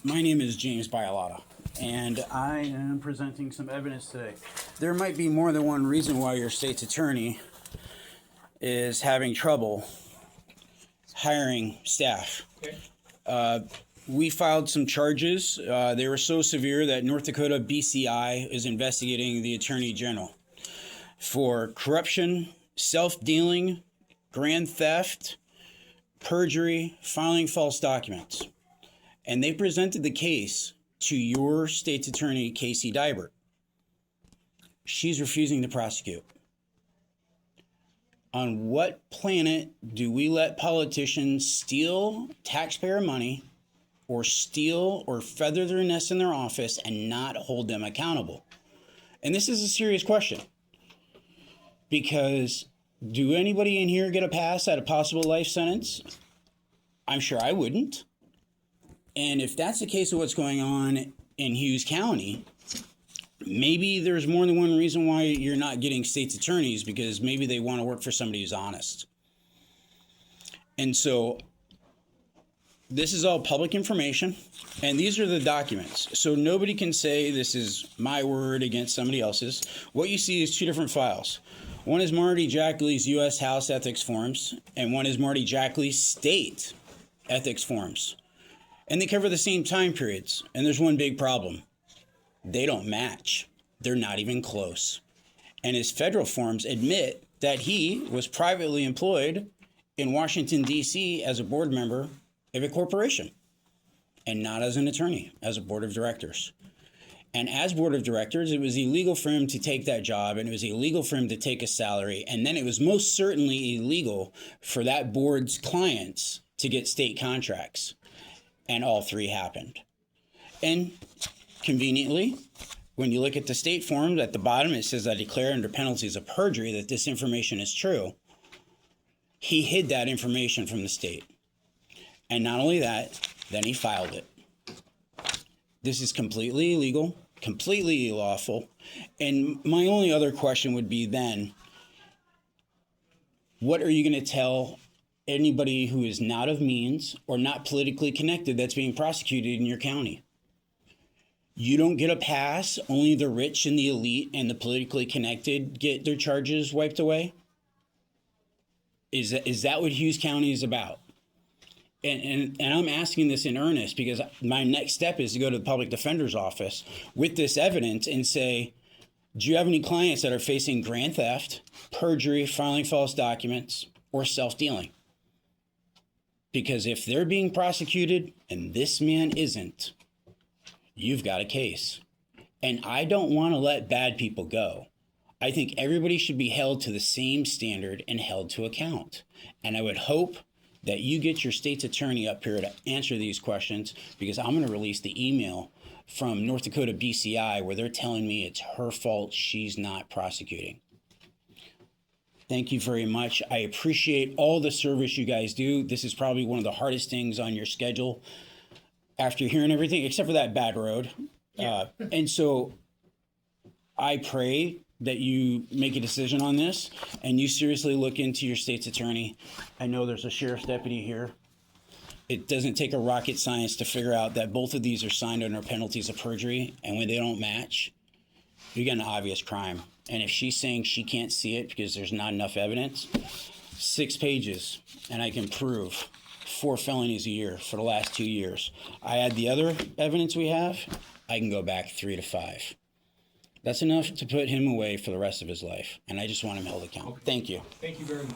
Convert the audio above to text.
My name is James Bialota, and I am presenting some evidence today. There might be more than one reason why your state's attorney is having trouble hiring staff. Okay. We filed some charges. They were so severe that North Dakota BCI is investigating the Attorney General for corruption, self-dealing, grand theft, perjury, filing false documents. And they presented the case to your state's attorney, Casey Dybert. She's refusing to prosecute. On what planet do we let politicians steal taxpayer money or steal or feather their nest in their office and not hold them accountable? And this is a serious question, because do anybody in here get a pass at a possible life sentence? I'm sure I wouldn't. And if that's the case of what's going on in Hughes County, maybe there's more than one reason why you're not getting state's attorneys, because maybe they want to work for somebody who's honest. And so this is all public information, and these are the documents. So nobody can say this is my word against somebody else's. What you see is two different files. One is Marty Jackley's U.S. House ethics forms, and one is Marty Jackley's state ethics forms. And they cover the same time periods. And there's one big problem. They don't match. They're not even close. And his federal forms admit that he was privately employed in Washington, D.C. as a board member of a corporation and not as an attorney, as a board of directors. And as board of directors, it was illegal for him to take that job, and it was illegal for him to take a salary. And then it was most certainly illegal for that board's clients to get state contracts. And all three happened. And conveniently, when you look at the state form, at the bottom it says, "I declare under penalties of perjury that this information is true." He hid that information from the state. And not only that, then he filed it. This is completely illegal, completely unlawful. And my only other question would be then, what are you going to tell anybody who is not of means or not politically connected that's being prosecuted in your county? You don't get a pass. Only the rich and the elite and the politically connected get their charges wiped away? Is that what Hughes County is about? And I'm asking this in earnest, because my next step is to go to the public defender's office with this evidence and say, do you have any clients that are facing grand theft, perjury, filing false documents, or self-dealing? Because if they're being prosecuted and this man isn't, you've got a case. And I don't want to let bad people go. I think everybody should be held to the same standard and held to account. And I would hope that you get your state's attorney up here to answer these questions, because I'm going to release the email from North Dakota BCI where they're telling me it's her fault she's not prosecuting. Thank you very much. I appreciate all the service you guys do. This is probably one of the hardest things on your schedule after hearing everything, except for that bad road. Yeah. And so I pray that you make a decision on this and you seriously look into your state's attorney. I know there's a sheriff's deputy here. It doesn't take a rocket science to figure out that both of these are signed under penalties of perjury, and when they don't match, you get an obvious crime. And if she's saying she can't see it because there's not enough evidence, 6 pages, and I can prove 4 felonies a year for the last 2 years. I add the other evidence we have, I can go back 3 to 5. That's enough to put him away for the rest of his life. And I just want him held accountable. Okay. Thank you. Thank you very much.